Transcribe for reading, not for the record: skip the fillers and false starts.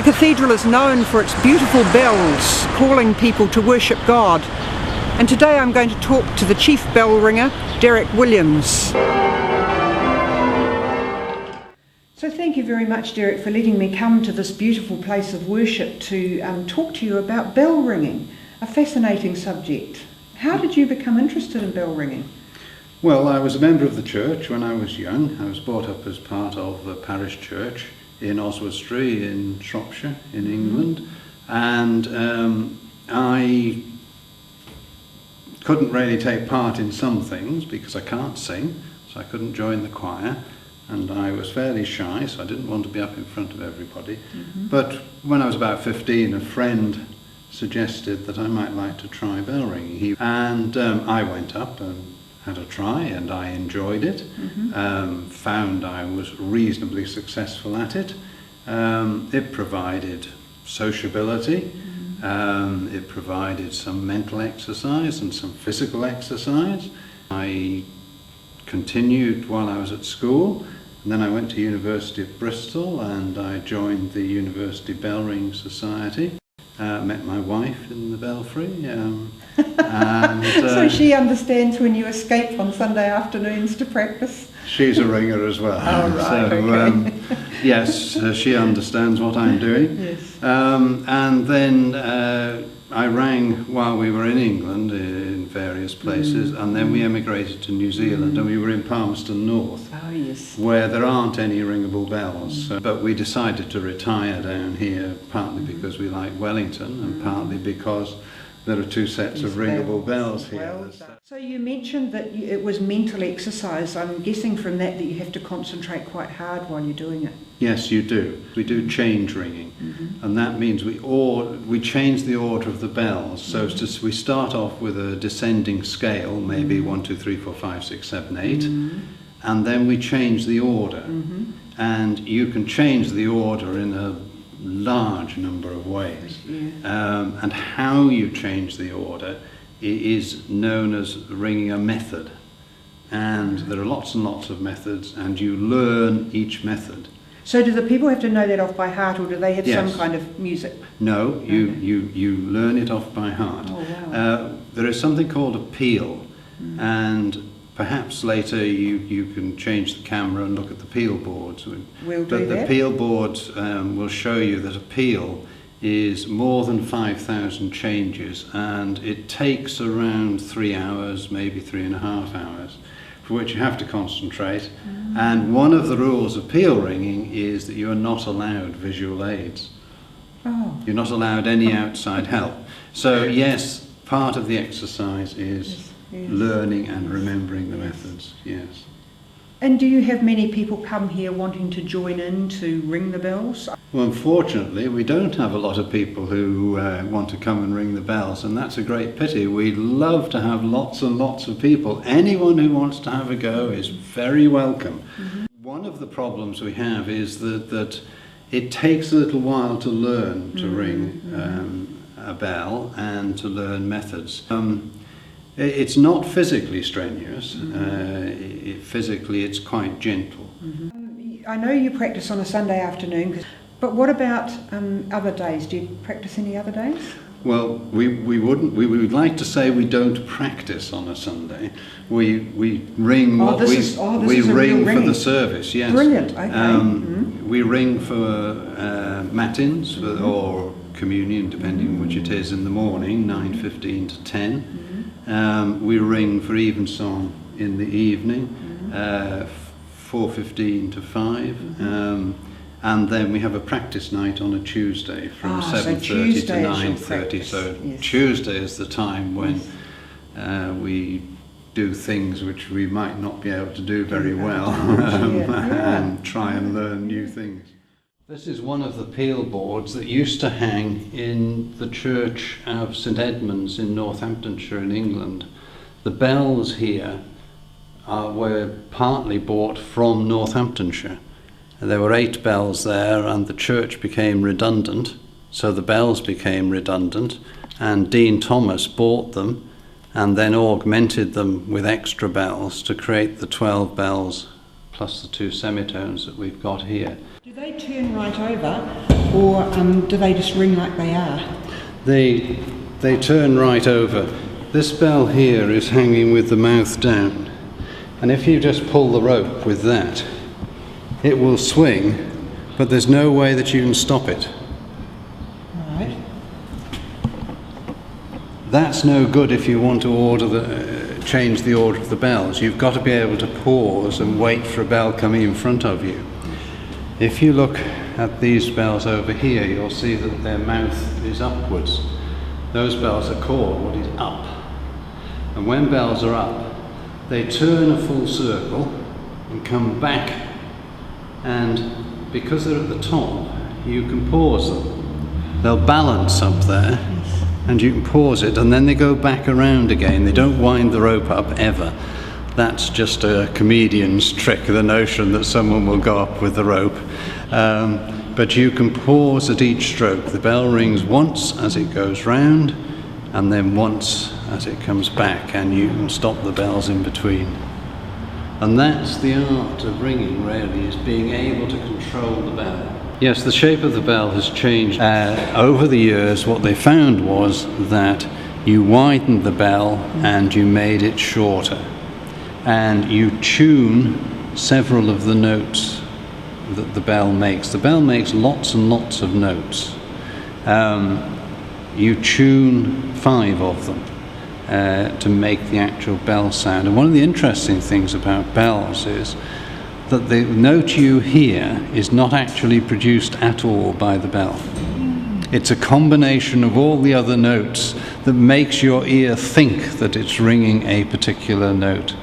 The cathedral is known for its beautiful bells, calling people to worship God. And today I'm going to talk to the chief bell ringer, Derek Williams. So thank you very much, Derek, for letting me come to this beautiful place of worship to talk to you about bell ringing, a fascinating subject. How did you become interested in bell ringing? Well, I was a member of the church when I was young. I was brought up as part of a parish church in Oswestry in Shropshire in England, and I couldn't really take part in some things because I can't sing, so I couldn't join the choir, and I was fairly shy, so I didn't want to be up in front of everybody. But when I was about 15, a friend suggested that I might like to try bell ringing, and I went up and had a try, and I enjoyed it. Found I was reasonably successful at it. It provided sociability, it provided some mental exercise and some physical exercise. I continued while I was at school, and then I went to University of Bristol and I joined the University Bellringing Society. Met my wife in the belfry. So she understands when you escape on Sunday afternoons to practice? She's a ringer as well. Oh, right, so, okay. Yes, she understands what I'm doing. Yes. And then I rang while we were in England in various places, and then we emigrated to New Zealand, and we were in Palmerston North, where there aren't any ringable bells. But we decided to retire down here, partly because we like Wellington, and partly because there are two sets of ringable bells here. So you mentioned that it was mental exercise. I'm guessing from that you have to concentrate quite hard while you're doing it. Yes, you do. We do change ringing, and that means we change the order of the bells. So we start off with a descending scale, maybe 1, 2, 3, 4, 5, 6, 7, 8, and then we change the order. And you can change the order in a large number of ways, and how you change the order is known as ringing a method, and there are lots and lots of methods, and you learn each method. So do the people have to know that off by heart, or do they have some kind of music? No, you learn it off by heart. Oh, wow. There is something called a peal, and perhaps later you can change the camera and look at the peal boards. We'll do that. The peal boards will show you that a peal is more than 5,000 changes, and it takes around 3 hours, maybe 3.5 hours, for which you have to concentrate. And one of the rules of peal ringing is that you are not allowed visual aids. You're not allowed any outside help. So yes, part of the exercise is learning and remembering the methods, yes. And do you have many people come here wanting to join in to ring the bells? Well, unfortunately, we don't have a lot of people who want to come and ring the bells, and that's a great pity. We'd love to have lots and lots of people. Anyone who wants to have a go is very welcome. One of the problems we have is that it takes a little while to learn to ring a bell and to learn methods. It's not physically strenuous. Physically, it's quite gentle. I know you practice on a Sunday afternoon, but what about other days? Do you practice any other days? Well, we would like to say we don't practice on a Sunday. We ring we ring for the service. Yes. Brilliant. Okay. We ring for matins or communion, depending which it is, in the morning, 9:15 to 10. We ring for evensong in the evening, 4:15 to 5, and then we have a practice night on a Tuesday from 7:30 to 9:30. So Tuesday is the time when we do things which we might not be able to do very well, and try and learn new things. This is one of the peal boards that used to hang in the church of St Edmunds in Northamptonshire in England. The bells here were partly bought from Northamptonshire. There were 8 bells there, and the church became redundant, so the bells became redundant, and Dean Thomas bought them and then augmented them with extra bells to create the 12 bells plus the 2 semitones that we've got here. Do they turn right over or do they just ring like they are? They turn right over. This bell here is hanging with the mouth down, and if you just pull the rope with that, it will swing, but there's no way that you can stop it. Right. That's no good if you want to change the order of the bells. You've got to be able to pause and wait for a bell coming in front of you. If you look at these bells over here, you'll see that their mouth is upwards. Those bells are called what is up. And when bells are up, they turn a full circle and come back, and because they're at the top, you can pause them. They'll balance up there, and you can pause it, and then they go back around again. They don't wind the rope up ever. That's just a comedian's trick, the notion that someone will go up with the rope. But you can pause at each stroke. The bell rings once as it goes round, and then once as it comes back, and you can stop the bells in between. And that's the art of ringing, really, is being able to control the bell. Yes, the shape of the bell has changed. Over the years, what they found was that you widened the bell and you made it shorter. And you tune several of the notes that the bell makes. The bell makes lots and lots of notes. You tune 5 of them to make the actual bell sound. And one of the interesting things about bells is that the note you hear is not actually produced at all by the bell. It's a combination of all the other notes that makes your ear think that it's ringing a particular note.